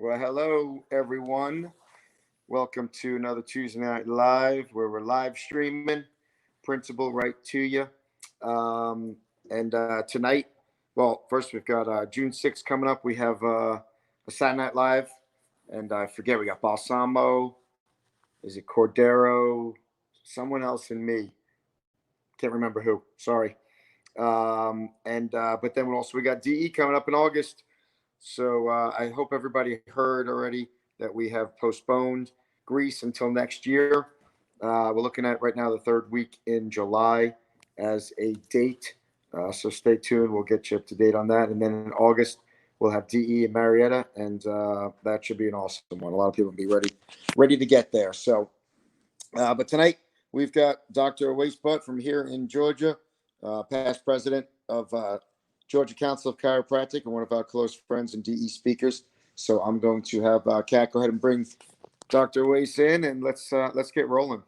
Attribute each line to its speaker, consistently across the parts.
Speaker 1: Well, hello, everyone. Welcome to another Tuesday Night Live where we're live streaming Principal right to you. And tonight, well, first we've got June 6th coming up. We have a Saturday Night Live. And I forget, we got Balsamo. Is it Cordero? Someone else and me. Can't remember who. Sorry. But then we got DE coming up in August. So I hope everybody heard already that we have postponed Greece until next year. We're looking at right now the third week in July as a date. So stay tuned. We'll get you up to date on that. And then in August, we'll have DE and Marietta, and that should be an awesome one. A lot of people will be ready to get there. So, but tonight we've got Dr. Awais from here in Georgia, past president of Georgia Council of Chiropractic and one of our close friends and DE speakers. So I'm going to have Kat go ahead and bring Dr. Awais in, and let's get rolling.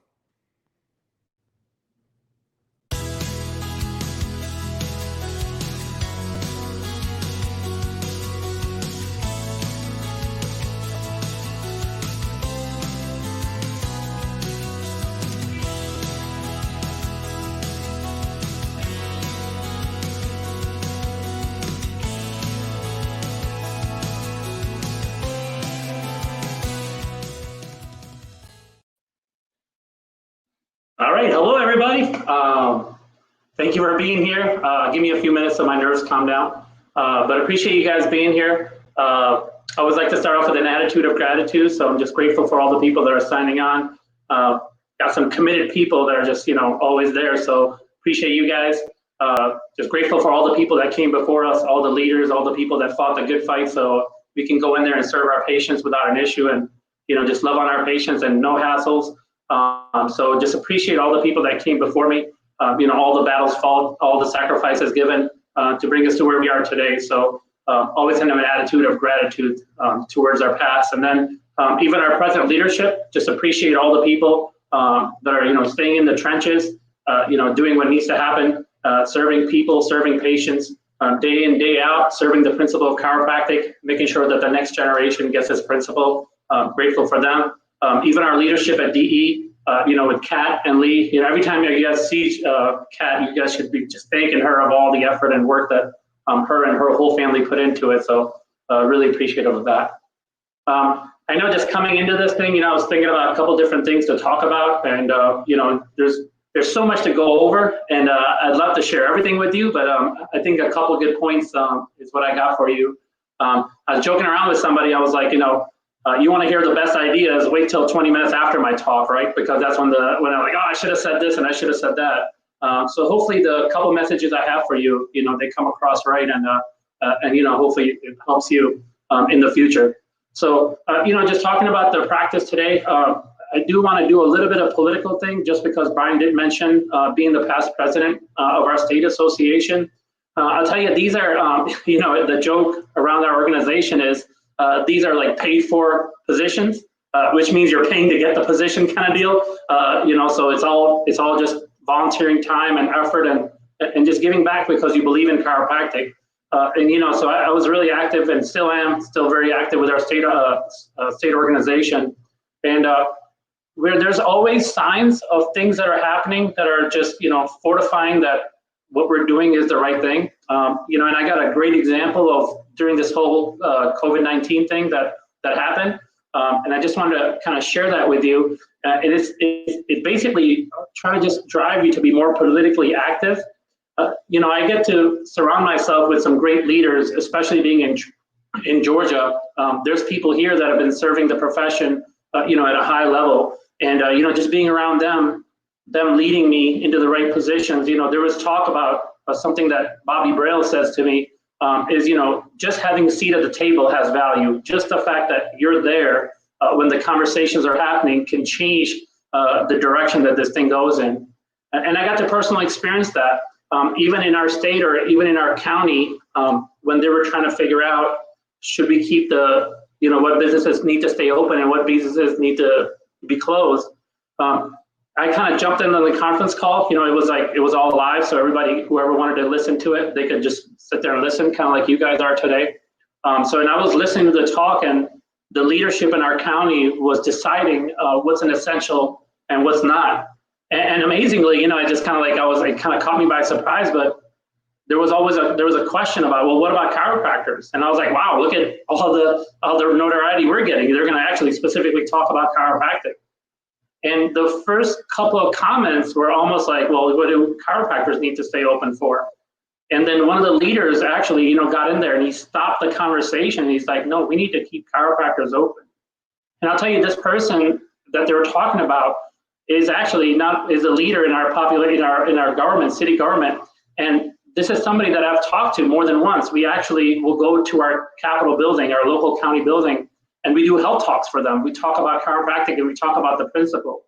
Speaker 2: All right, hello everybody. Thank you for being here. Give me a few minutes so my nerves calm down. But appreciate you guys being here. I always like to start off with an attitude of gratitude. So I'm just grateful for all the people that are signing on. Got some committed people that are just, always there. So appreciate you guys. Just grateful for all the people that came before us, all the leaders, all the people that fought the good fight. So we can go in there and serve our patients without an issue and, just love on our patients and no hassles. So just appreciate all the people that came before me, all the battles fought, all the sacrifices given to bring us to where we are today. So always have an attitude of gratitude towards our past. And then even our present leadership, just appreciate all the people that are, staying in the trenches, doing what needs to happen, serving people, serving patients, day in, day out, serving the principle of chiropractic, making sure that the next generation gets this principle. Grateful for them. Even our leadership at DE, with Kat and Lee, every time you guys see Kat, you guys should be just thanking her of all the effort and work that her and her whole family put into it. So really appreciative of that. I know just coming into this thing, I was thinking about a couple different things to talk about, and there's so much to go over, and I'd love to share everything with you, but I think a couple good points is what I got for you. I was joking around with somebody. I was like, you want to hear the best ideas, wait till 20 minutes after my talk, right? Because that's when I'm like, oh, I should have said this and I should have said that. So hopefully the couple messages I have for you, they come across right, and hopefully it helps you in the future. So, just talking about the practice today, I do want to do a little bit of political thing just because Brian did mention being the past president of our state association. I'll tell you, these are, the joke around our organization is, these are like paid for positions, which means you're paying to get the position kind of deal. So it's all just volunteering time and effort and just giving back because you believe in chiropractic. So I was really active and still am very active with our state organization. And where there's always signs of things that are happening that are just, fortifying that what we're doing is the right thing. And I got a great example of during this whole COVID-19 thing that happened. And I just wanted to kind of share that with you. It basically try to just drive you to be more politically active. I get to surround myself with some great leaders, especially being in Georgia. There's people here that have been serving the profession, at a high level. And, just being around them leading me into the right positions. There was talk about something that Bobby Braille says to me, is, just having a seat at the table has value. Just the fact that you're there when the conversations are happening can change the direction that this thing goes in. And I got to personally experience that, even in our state or even in our county, when they were trying to figure out, should we keep what businesses need to stay open and what businesses need to be closed. I kind of jumped in on the conference call. It was all live, so everybody, whoever wanted to listen to it, they could just sit there and listen, kind of like you guys are today. And I was listening to the talk, and the leadership in our county was deciding what's an essential and what's not. And amazingly, you know, I just kind of like, it kind of caught me by surprise, but there was a question about, well, what about chiropractors? And I was like, wow, look at all the notoriety we're getting. They're going to actually specifically talk about chiropractic. And the first couple of comments were almost like, well, what do chiropractors need to stay open for? And then one of the leaders actually, you know, got in there and he stopped the conversation. He's like, no, we need to keep chiropractors open. And I'll tell you, this person that they were talking about is actually is a leader in our population, in our government, city government. And this is somebody that I've talked to more than once. We actually will go to our Capitol building, our local county building, and we do health talks for them. We talk about chiropractic and we talk about the principle.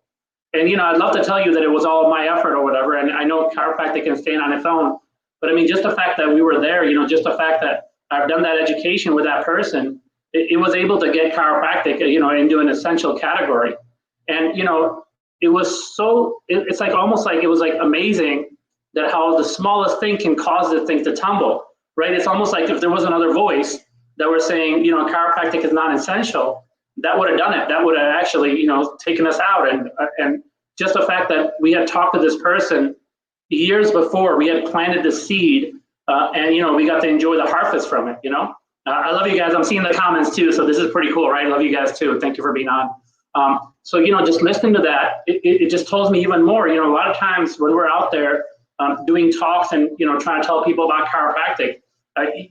Speaker 2: And, you know, I'd love to tell you that it was all my effort or whatever. And I know chiropractic can stand on its own. But I mean, just the fact that we were there, you know, just the fact that I've done that education with that person, it was able to get chiropractic, you know, into an essential category. And, you know, it was so, it's like almost like it was like amazing that how the smallest thing can cause the thing to tumble, right? It's almost like if there was another voice that were saying, you know, chiropractic is not essential, that would have done it. That would have actually, you know, taken us out. And just the fact that we had talked to this person years before, we had planted the seed, and, you know, we got to enjoy the harvest from it, you know? I love you guys. I'm seeing the comments too, so this is pretty cool, right? I love you guys too. Thank you for being on. So, you know, just listening to that, it just tells me even more, you know, a lot of times when we're out there doing talks and, you know, trying to tell people about chiropractic,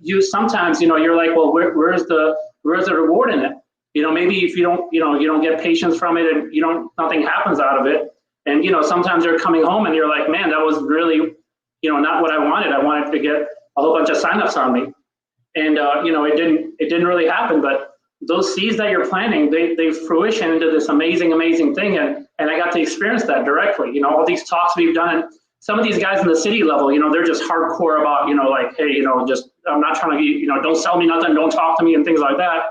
Speaker 2: you sometimes, you know, you're like, well, where's the reward in it? You know, maybe if you don't get patients from it and nothing happens out of it. And, you know, sometimes they're coming home and you're like, man, that was really, you know, not what I wanted. I wanted to get a whole bunch of signups on me. And, you know, it didn't really happen. But those seeds that you're planting, they fruition into this amazing, amazing thing. And I got to experience that directly. You know, all these talks we've done, and some of these guys in the city level, you know, they're just hardcore about, you know, like, hey, you know, just, I'm not trying to, you know, don't sell me nothing, don't talk to me and things like that.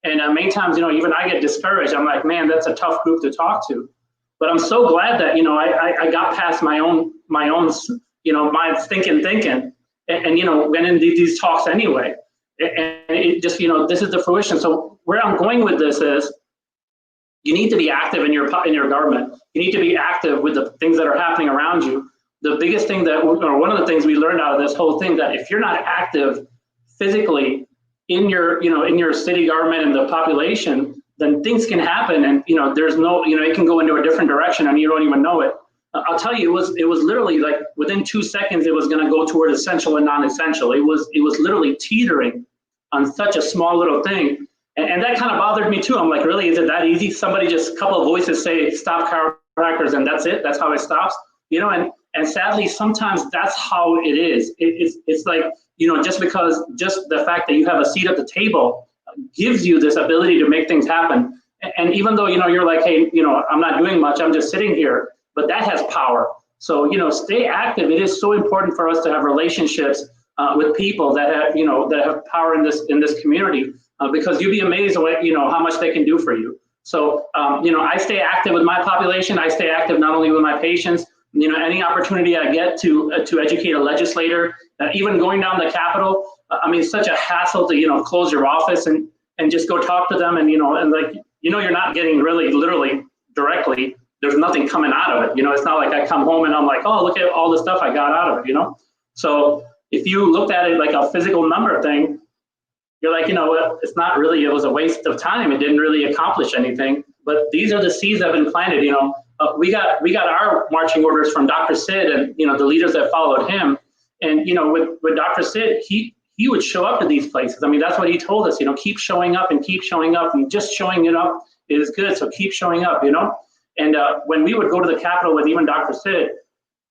Speaker 2: And many times, you know, even I get discouraged. I'm like, man, that's a tough group to talk to. But I'm so glad that, you know, I got past my own, you know, mind thinking, and you know, went into these talks anyway. And it just, you know, this is the fruition. So where I'm going with this is, you need to be active in your government. You need to be active with the things that are happening around you. The biggest thing or one of the things we learned out of this whole thing, that if you're not active physically in your, you know, in your city government and the population, then things can happen, and, you know, there's no, you know, it can go into a different direction and you don't even know it. I'll tell you, it was literally like within 2 seconds, it was going to go toward essential and non-essential. It was literally teetering on such a small little thing. And that kind of bothered me too. I'm like, really, is it that easy? Somebody just, a couple of voices say, stop chiropractors, and that's it. That's how it stops, you know, and sadly, sometimes that's how it is. It's like, you know, just the fact that you have a seat at the table gives you this ability to make things happen. And even though, you know, you're like, hey, you know, I'm not doing much, I'm just sitting here, but that has power. So, you know, stay active. It is so important for us to have relationships with people that have, you know, that have power in this community, because you'd be amazed at, you know, how much they can do for you. So, you know, I stay active with my population. I stay active not only with my patients, you know, any opportunity I get to educate a legislator, even going down the Capitol. I mean, it's such a hassle to, you know, close your office and just go talk to them, and, you know, and like, you know, you're not getting really literally directly, there's nothing coming out of it. You know, it's not like I come home and I'm like, oh, look at all the stuff I got out of it, you know? So if you looked at it like a physical number thing, you're like, you know, it's not really, it was a waste of time. It didn't really accomplish anything, but these are the seeds that have been planted, you know. We got our marching orders from Dr. Sid and, you know, the leaders that followed him. And, you know, with Dr. Sid, he would show up to these places. I mean, that's what he told us, you know, keep showing up, and just showing it up is good. So keep showing up, you know. And when we would go to the Capitol with even Dr. Sid,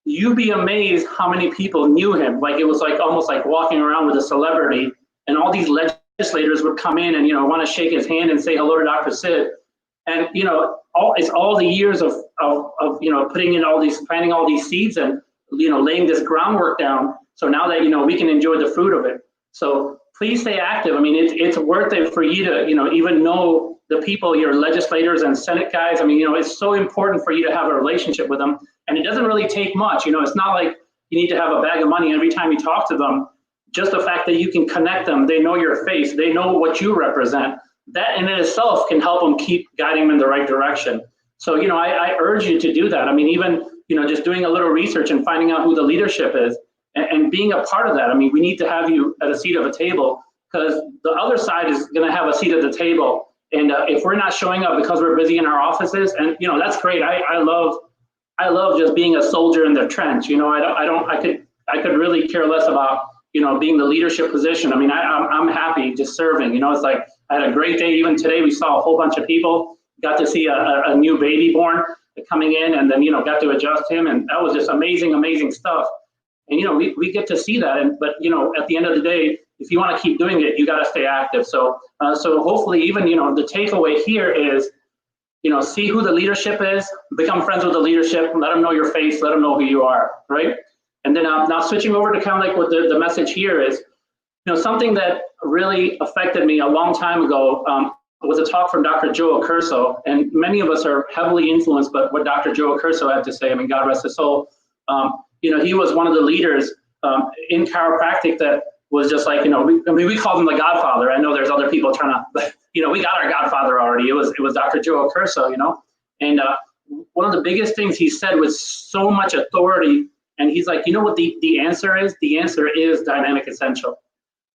Speaker 2: you'd be amazed how many people knew him. Like, it was like almost like walking around with a celebrity, and all these legislators would come in and, you know, want to shake his hand and say hello to Dr. Sid. And, you know, it's all the years of you know, planting all these seeds and, you know, laying this groundwork down. So now that, you know, we can enjoy the fruit of it. So please stay active. I mean, it's worth it for you to, you know, even know the people, your legislators and Senate guys. I mean, you know, it's so important for you to have a relationship with them. And it doesn't really take much. You know, it's not like you need to have a bag of money every time you talk to them. Just the fact that you can connect them, they know your face, they know what you represent. that in itself can help them keep guiding them in the right direction. So, you know, I urge you to do that. I mean, even, you know, just doing a little research and finding out who the leadership is and being a part of that. I mean, we need to have you at a seat of a table, because the other side is going to have a seat at the table. And if we're not showing up because we're busy in our offices, and, you know, that's great. I love just being a soldier in the trench. You know, I could really care less about, you know, being the leadership position. I mean, I'm happy just serving. You know, it's like I had a great day. Even today, we saw a whole bunch of people. Got to see a new baby born coming in, and then, you know, got to adjust him, and that was just amazing, amazing stuff. And, you know, we get to see that. And but, you know, at the end of the day, if you want to keep doing it, you got to stay active. So so hopefully, even, you know, the takeaway here is, you know, see who the leadership is, become friends with the leadership, let them know your face, let them know who you are, right? And then now switching over to kind of like what the message here is, you know, something that really affected me a long time ago was a talk from Dr. Joe Accurso, and many of us are heavily influenced by what Dr. Joe Accurso had to say. I mean, God rest his soul. You know, he was one of the leaders in chiropractic that was just like, you know, we called him the Godfather. I know there's other people trying to, but, you know, we got our Godfather already. It was Dr. Joe Accurso, you know, and one of the biggest things he said with so much authority, and he's like, you know what the answer is? The answer is dynamic essential.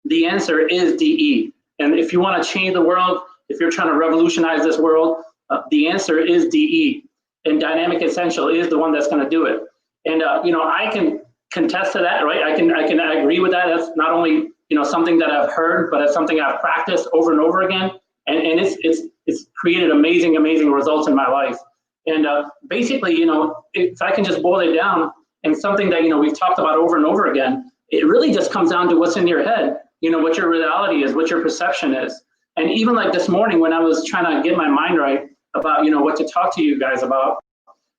Speaker 2: The answer is DE. And if you want to change the world, if you're trying to revolutionize this world, the answer is DE. And dynamic essential is the one that's going to do it. And you know, I can contest to that, right? I can agree with that. That's not only, you know, something that I've heard, but it's something I've practiced over and over again. And it's created amazing, amazing results in my life. And basically, you know, if I can just boil it down, and something that, you know, we've talked about over and over again, it really just comes down to what's in your head, you know, what your reality is, what your perception is. And even like this morning when I was trying to get my mind right about, you know, what to talk to you guys about,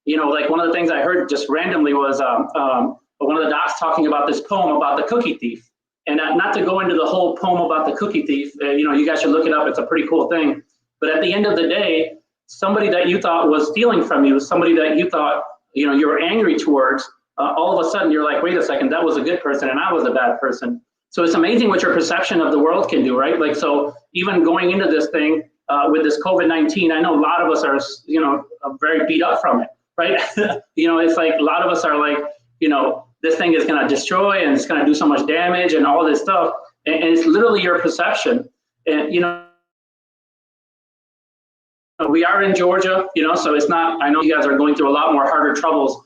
Speaker 2: you know, like one of the things I heard just randomly was one of the docs talking about this poem about the cookie thief. And not to go into the whole poem about the cookie thief, you know, you guys should look it up. It's a pretty cool thing. But at the end of the day, somebody that you thought was stealing from you, somebody that you thought, you know, you were angry towards, all of a sudden you're like, wait a second, that was a good person and I was a bad person. So it's amazing what your perception of the world can do, right? Like, so even going into this thing with this COVID-19, I know a lot of us are, you know, very beat up from it, right? You know, it's like a lot of us are like, you know, this thing is going to destroy and it's going to do so much damage and all this stuff. And it's literally your perception. And, you know, we are in Georgia, you know, so it's not, I know you guys are going through a lot more harder troubles,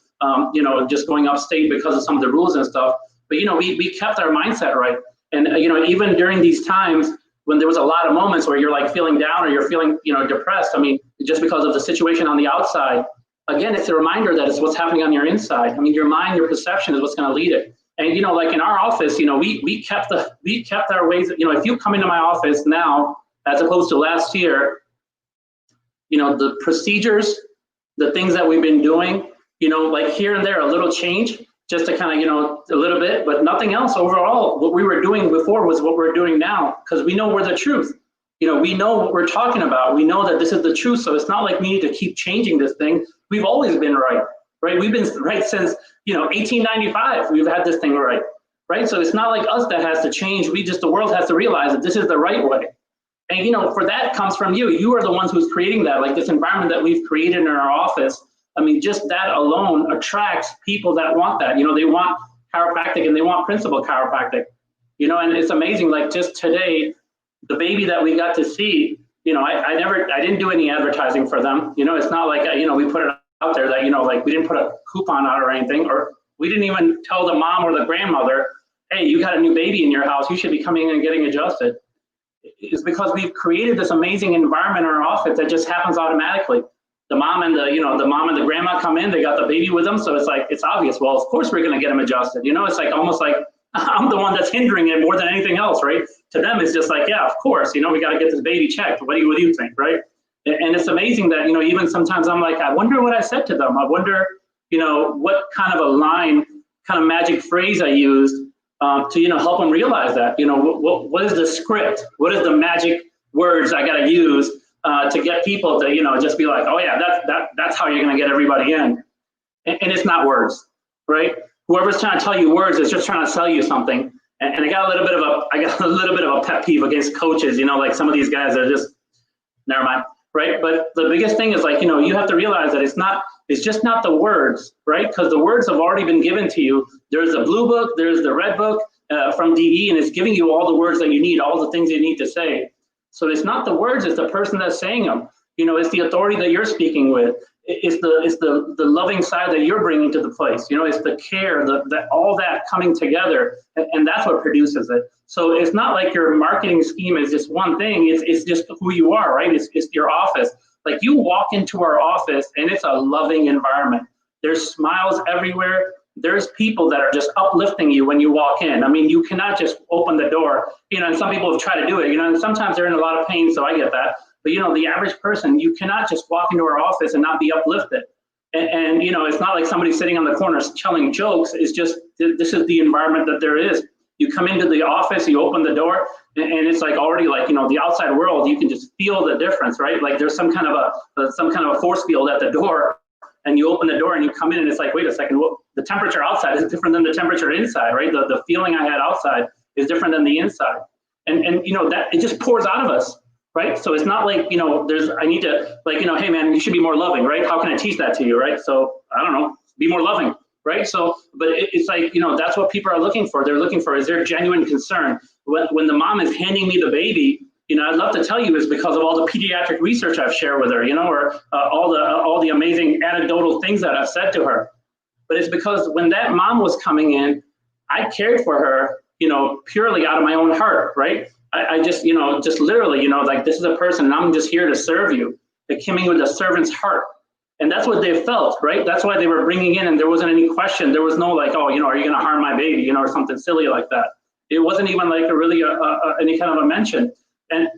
Speaker 2: you know, just going upstate because of some of the rules and stuff. But, you know, we kept our mindset right. And, you know, even during these times when there was a lot of moments where you're like feeling down or you're feeling, you know, depressed, I mean, just because of the situation on the outside, again, it's a reminder that it's what's happening on your inside. I mean, your mind, your perception is what's going to lead it. And, you know, like in our office, you know, we kept our ways, you know, if you come into my office now, as opposed to last year, you know, the procedures, the things that we've been doing, you know, like here and there, a little change, just to kind of, you know, a little bit, but nothing else overall. What we were doing before was what we're doing now, because we know we're the truth. You know, we know what we're talking about. We know that this is the truth. So it's not like we need to keep changing this thing. We've always been right, right? We've been right since, you know, 1895. We've had this thing right, right? So it's not like us that has to change. The world has to realize that this is the right way. And, you know, for that comes from you. You are the ones who's creating that, like this environment that we've created in our office. I mean, just that alone attracts people that want that. You know, they want chiropractic and they want principal chiropractic, you know, and it's amazing. Like just today, the baby that we got to see, you know, I didn't do any advertising for them. You know, it's not like, you know, we put it out there that, you know, like we didn't put a coupon out or anything, or we didn't even tell the mom or the grandmother, hey, you got a new baby in your house, you should be coming in and getting adjusted. It's because we've created this amazing environment in our office that just happens automatically. The mom and the grandma come in, they got the baby with them. So it's like, it's obvious. Well, of course we're going to get them adjusted. You know, it's like almost like I'm the one that's hindering it more than anything else, right? To them, it's just like, yeah, of course, you know, we got to get this baby checked. What do you think, right? And it's amazing that, you know, even sometimes I'm like, I wonder what I said to them. I wonder, you know, what kind of a line, kind of magic phrase I used to, you know, help them realize that, you know, what is the script? What is the magic words I got to use to get people to, you know, just be like, oh yeah, that's how you're going to get everybody in. And it's not words, right? Whoever's trying to tell you words is just trying to sell you something. And I got a little bit of a pet peeve against coaches, you know, like some of these guys are just, never mind, right? But the biggest thing is like, you have to realize that it's just not the words, right? Because the words have already been given to you. There's the blue book, there's the red book from DE, and it's giving you all the words that you need, all the things you need to say. So it's not the words, it's the person that's saying them. It's the authority that you're speaking with. It's the loving side that you're bringing to the place. It's the care, all that coming together, and that's what produces it. So it's not like your marketing scheme is just one thing. It's just who you are, right? It's your office. Like you walk into our office and it's a loving environment. There's smiles everywhere. There's people that are just uplifting you when you walk in. I mean, you cannot just open the door, and some people have tried to do it, and sometimes they're in a lot of pain, so I get that. But, the average person, you cannot just walk into our office and not be uplifted. And it's not like somebody sitting on the corner telling jokes. It's just, this is the environment that there is. You come into the office, you open the door, and it's like already like, the outside world, you can just feel the difference, right? Like there's some kind of a force field at the door, and you open the door and you come in and it's like, wait a second, the temperature outside is different than the temperature inside, right? The feeling I had outside is different than the inside. And that it just pours out of us, right? So it's not like, I need to like, hey man, you should be more loving, right? How can I teach that to you, right? So I don't know, be more loving, right? So, but it's like, that's what people are looking for. They're looking for, is there genuine concern? When the mom is handing me the baby, I'd love to tell you is because of all the pediatric research I've shared with her, or all the amazing anecdotal things that I've said to her. But it's because when that mom was coming in, I cared for her, purely out of my own heart, right? I just, just literally, like this is a person and I'm just here to serve you. They came in with a servant's heart. And that's what they felt, right? That's why they were bringing in, and there wasn't any question. There was no like, oh, are you going to harm my baby, or something silly like that. It wasn't even like any kind of a mention. And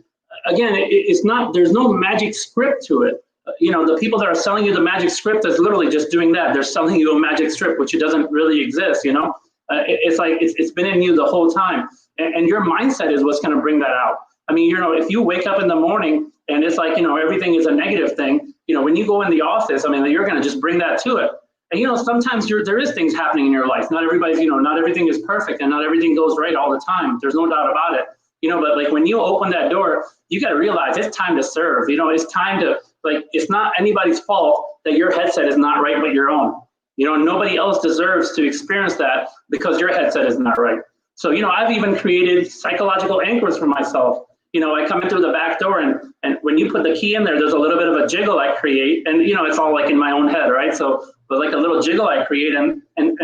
Speaker 2: again, it's not, there's no magic script to it. The people that are selling you the magic script is literally just doing that. They're selling you a magic script, which it doesn't really exist, It's like, it's been in you the whole time. And your mindset is what's going to bring that out. I mean, if you wake up in the morning and it's like, everything is a negative thing, when you go in the office, I mean, you're going to just bring that to it. And, sometimes there is things happening in your life. Not everybody's, not everything is perfect and not everything goes right all the time. There's no doubt about it. But like when you open that door, you got to realize it's time to serve. It's time to, like, it's not anybody's fault that your headset is not right but your own. Nobody else deserves to experience that because your headset is not right. So, I've even created psychological anchors for myself. I come in through the back door and when you put the key in there, there's a little bit of a jiggle I create, and it's all like in my own head, right? So, but like a little jiggle I create, and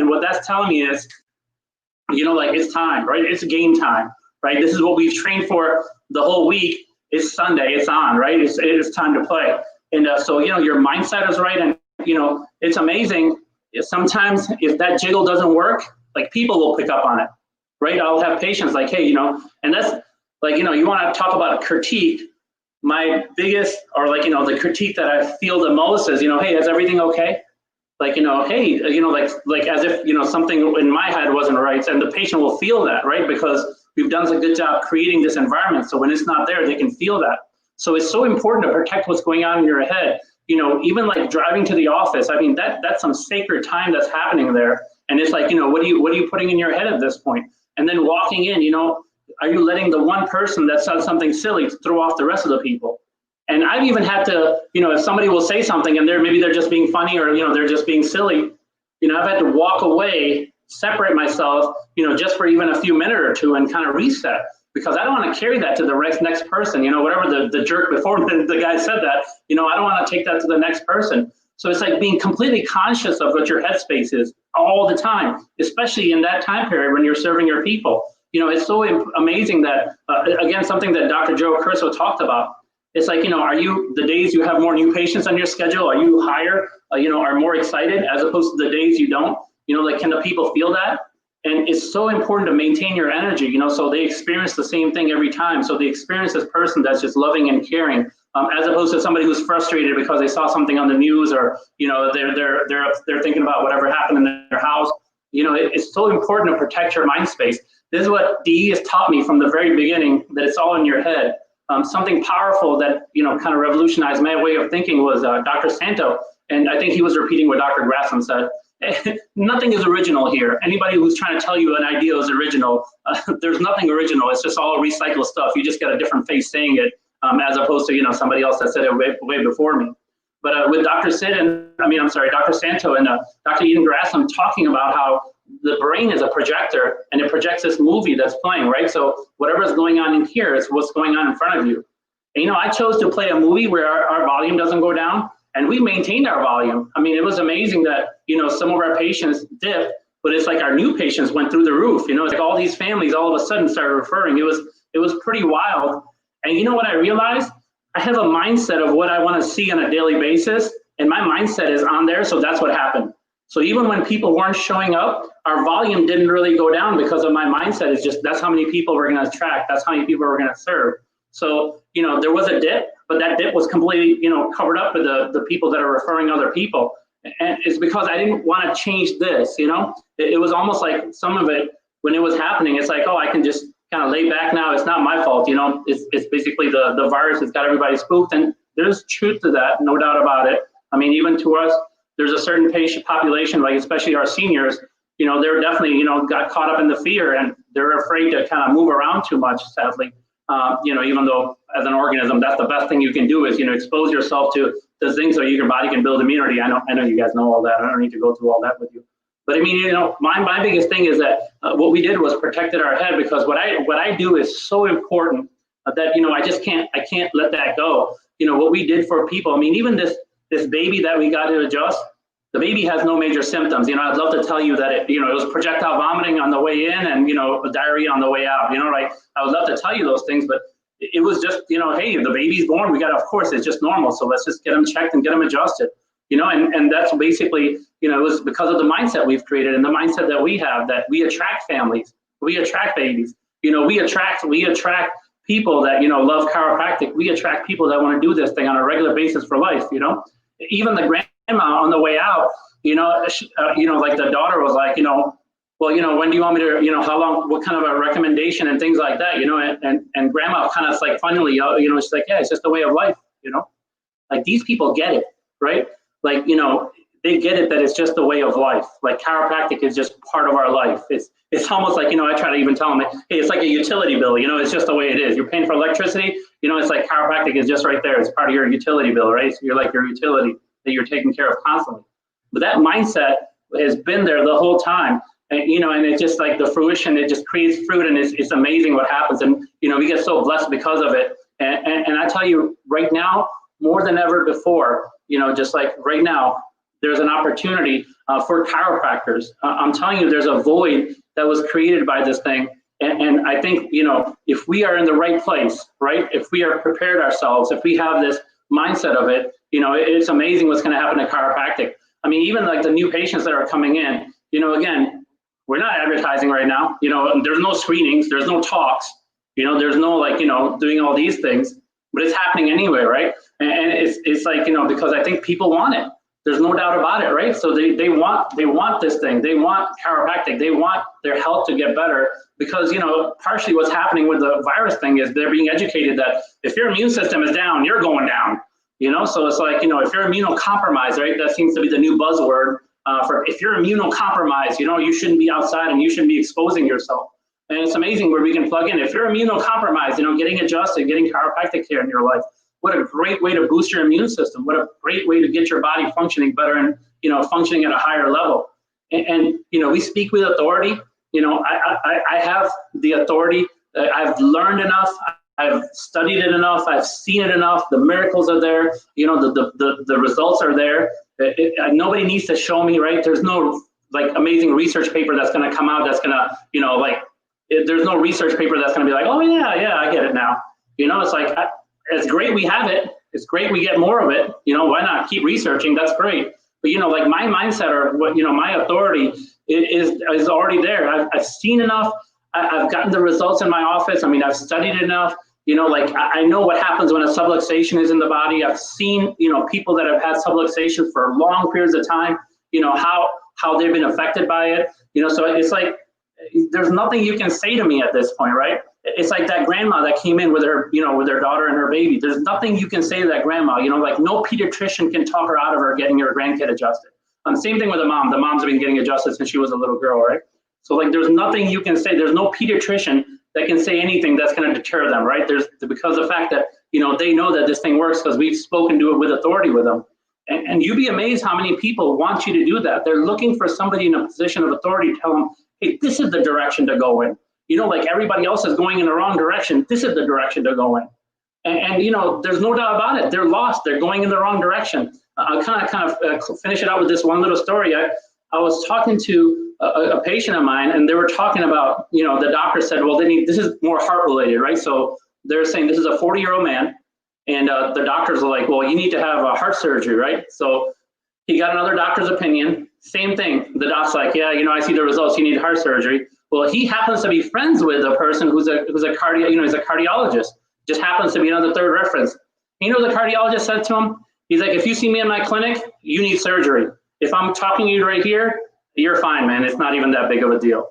Speaker 2: what that's telling me is, like it's time, right? It's game time, right? This is what we've trained for the whole week. It's Sunday, it's on, right? It's time to play. And so, your mindset is right, and it's amazing. Sometimes if that jiggle doesn't work, like people will pick up on it, right? I'll have patients like, hey, and that's like, you want to talk about critique. My biggest, or like, the critique that I feel the most is, hey, is everything okay? Like, hey, like as if, something in my head wasn't right. And the patient will feel that, right? Because we've done a good job creating this environment. So when it's not there, they can feel that. So it's so important to protect what's going on in your head. Even like driving to the office, I mean, that's some sacred time that's happening there. And it's like, what are you putting in your head at this point? And then walking in, are you letting the one person that said something silly throw off the rest of the people? And I've even had to, if somebody will say something and maybe they're just being funny or, they're just being silly, I've had to walk away, separate myself, just for even a few minutes or two and kind of reset, because I don't want to carry that to the next person, whatever the jerk before the guy said that, I don't want to take that to the next person. So it's like being completely conscious of what your headspace is all the time, especially in that time period when you're serving your people. It's so amazing that, again, something that Dr. Joe Curso talked about. It's like, are you, the days you have more new patients on your schedule, are you higher, are more excited as opposed to the days you don't? Like, can the people feel that? And it's so important to maintain your energy, so they experience the same thing every time. So they experience this person that's just loving and caring, as opposed to somebody who's frustrated because they saw something on the news or, they're thinking about whatever happened in their house. It's so important to protect your mind space. This is what DE has taught me from the very beginning, that it's all in your head. Something powerful that, kind of revolutionized my way of thinking was Dr. Santo. And I think he was repeating what Dr. Grasson said. Nothing is original here. Anybody who's trying to tell you an idea is original, there's nothing original. It's just all recycled stuff. You just got a different face saying it. as opposed to, somebody else that said it way before me. But with Dr. Dr. Santo and Dr. Eden Grassam talking about how the brain is a projector and it projects this movie that's playing, right? So whatever's going on in here is what's going on in front of you. And, I chose to play a movie where our volume doesn't go down, and we maintained our volume. I mean, it was amazing that, some of our patients dipped, but it's like our new patients went through the roof. It's like all these families all of a sudden started referring. It was pretty wild. And you know what I realized? I have a mindset of what I want to see on a daily basis, and my mindset is on there, so that's what happened. So even when people weren't showing up, our volume didn't really go down because of my mindset. It's just, that's how many people we're going to attract. That's how many people we're going to serve. So, there was a dip, but that dip was completely, covered up with the people that are referring other people. And it's because I didn't want to change this, It was almost like some of it, when it was happening, it's like, oh, I can just kind of lay back now. It's not my fault, It's basically the virus that's got everybody spooked. And there's truth to that, no doubt about it. I mean, even to us, there's a certain patient population, like especially our seniors, they're definitely, got caught up in the fear, and they're afraid to kind of move around too much, sadly. Even though as an organism, that's the best thing you can do is, expose yourself to the things so your body can build immunity. I know you guys know all that. I don't need to go through all that with you. But I mean, my biggest thing is that what we did was protected our head, because what I do is so important that, I can't let that go. What we did for people, I mean, even this baby that we got to adjust, the baby has no major symptoms. I'd love to tell you that it was projectile vomiting on the way in and, diarrhea on the way out, right? I would love to tell you those things, but it was just, hey, the baby's born, of course, it's just normal. So let's just get them checked and get them adjusted, and that's basically, it was because of the mindset we've created and the mindset that we have, that we attract families, we attract babies, we attract people that, love chiropractic. We attract people that want to do this thing on a regular basis for life, even the grandma on the way out, like the daughter was like, well, when do you want me to, how long, what kind of a recommendation and things like that, and grandma kind of like finally, she's like, yeah, it's just the way of life, like these people get it, right? Like, they get it that it's just the way of life. Like chiropractic is just part of our life. It's almost like, I try to even tell them, hey, it's like a utility bill, it's just the way it is. You're paying for electricity, it's like chiropractic is just right there. It's part of your utility bill, right? So you're like your utility that you're taking care of constantly. But that mindset has been there the whole time. And, and it's just like the fruition, it just creates fruit, and it's amazing what happens. And, we get so blessed because of it. And I tell you right now, more than ever before, just like right now, there's an opportunity for chiropractors. I'm telling you, there's a void that was created by this thing. And I think, if we are in the right place, right? If we are prepared ourselves, if we have this mindset of it, it's amazing what's going to happen to chiropractic. I mean, even like the new patients that are coming in, again, we're not advertising right now. There's no screenings, there's no talks, there's no like, doing all these things, but it's happening anyway, right? And it's like, because I think people want it. There's no doubt about it, right? So they want this thing. They want chiropractic. They want their health to get better because, partially what's happening with the virus thing is they're being educated that if your immune system is down, you're going down, So it's like, if you're immunocompromised, right? That seems to be the new buzzword for if you're immunocompromised, you shouldn't be outside and you shouldn't be exposing yourself. And it's amazing where we can plug in. If you're immunocompromised, getting adjusted, getting chiropractic care in your life. What a great way to boost your immune system. What a great way to get your body functioning better and, functioning at a higher level. And we speak with authority. I have the authority. I've learned enough. I've studied it enough. I've seen it enough. The miracles are there. The results are there. Nobody needs to show me, right? There's no like amazing research paper that's going to come out that's going to, there's no research paper that's going to be like, oh, yeah, I get it now. It's like, it's great we have it. It's great we get more of it. Why not keep researching? That's great. But, like my mindset or what, my authority is already there. I've seen enough. I've gotten the results in my office. I mean, I've studied enough. I know what happens when a subluxation is in the body. I've seen, people that have had subluxation for long periods of time, how they've been affected by it. So it's like, there's nothing you can say to me at this point, right? It's like that grandma that came in with her, with her daughter and her baby. There's nothing you can say to that grandma, like no pediatrician can talk her out of her getting her grandkid adjusted. Same thing with the mom. The mom's been getting adjusted since she was a little girl, right? So like, there's nothing you can say. There's no pediatrician that can say anything that's going to deter them, right? Because the fact that, they know that this thing works because we've spoken to it with authority with them. And you'd be amazed how many people want you to do that. They're looking for somebody in a position of authority to tell them, hey, this is the direction to go in. Like everybody else is going in the wrong direction. This is the direction to go in. And there's no doubt about it. They're lost. They're going in the wrong direction. I'll kind of finish it out with this one little story. I was talking to a patient of mine, and they were talking about, the doctor said, well, this is more heart related, right? So they're saying this is a 40-year-old man, and the doctors are like, well, you need to have a heart surgery, right? So he got another doctor's opinion. Same thing. The doc's like, yeah, I see the results. You need heart surgery. Well, he happens to be friends with a person who's a cardiologist. Just happens to be another third reference. The cardiologist said to him, he's like, if you see me in my clinic, you need surgery. If I'm talking to you right here, you're fine, man. It's not even that big of a deal.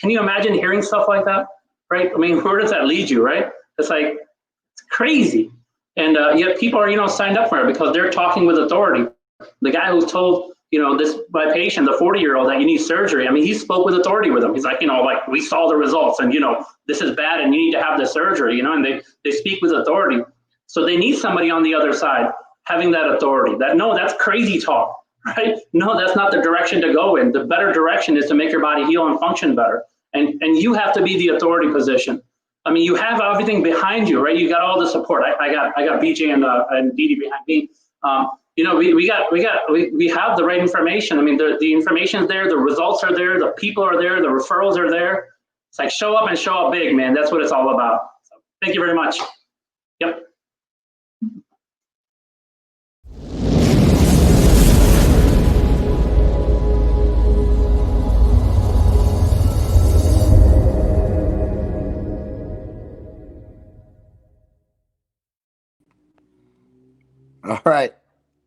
Speaker 2: Can you imagine hearing stuff like that, right? I mean, where does that lead you, right? It's like, it's crazy. And yet people are, signed up for it because they're talking with authority. The guy who's told, my patient, the 40-year-old, that you need surgery, I mean, he spoke with authority with him. He's like, like, we saw the results and, this is bad and you need to have the surgery, and they speak with authority. So they need somebody on the other side having that authority, that, no, that's crazy talk, right? No, that's not the direction to go in. The better direction is to make your body heal and function better. And you have to be the authority position. I mean, you have everything behind you, right? You got all the support. I got BJ and Didi behind me. We have the right information. I mean, the information is there, the results are there, the people are there, the referrals are there. It's like show up and show up big, man. That's what it's all about. So, thank you very much. Yep.
Speaker 1: All right.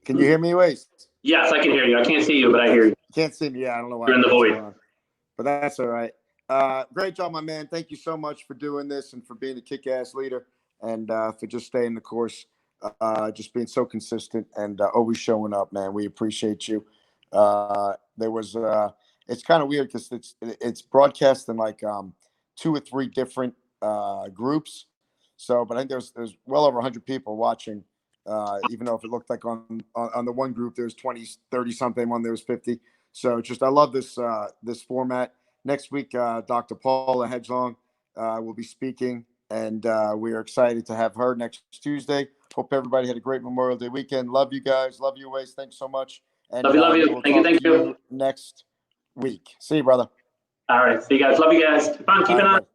Speaker 1: Can you hear me, Awais?
Speaker 2: Yes, I can hear you. I can't see you, but I hear you.
Speaker 1: You can't see me. Yeah, I don't know why.
Speaker 2: You're in the void.
Speaker 1: But that's all right. Great job, my man. Thank you so much for doing this and for being a kick-ass leader and for just staying the course, just being so consistent and always showing up, man. We appreciate you. It's kind of weird because it's broadcast in like 2 or 3 different groups. So, but I think there's well over 100 people watching. Even though if it looked like on the one group there's 20, 30 something, one there was 50. So I love this format. Next week, Dr. Paula Hedgelong will be speaking, and we are excited to have her next Tuesday. Hope everybody had a great Memorial Day weekend. Love you guys. Love you, Awais. Thanks so much. And
Speaker 2: love you.
Speaker 1: We'll
Speaker 2: thank you.
Speaker 1: next week. See you, brother.
Speaker 2: All right. See you guys. Love you guys. Keep on keeping on.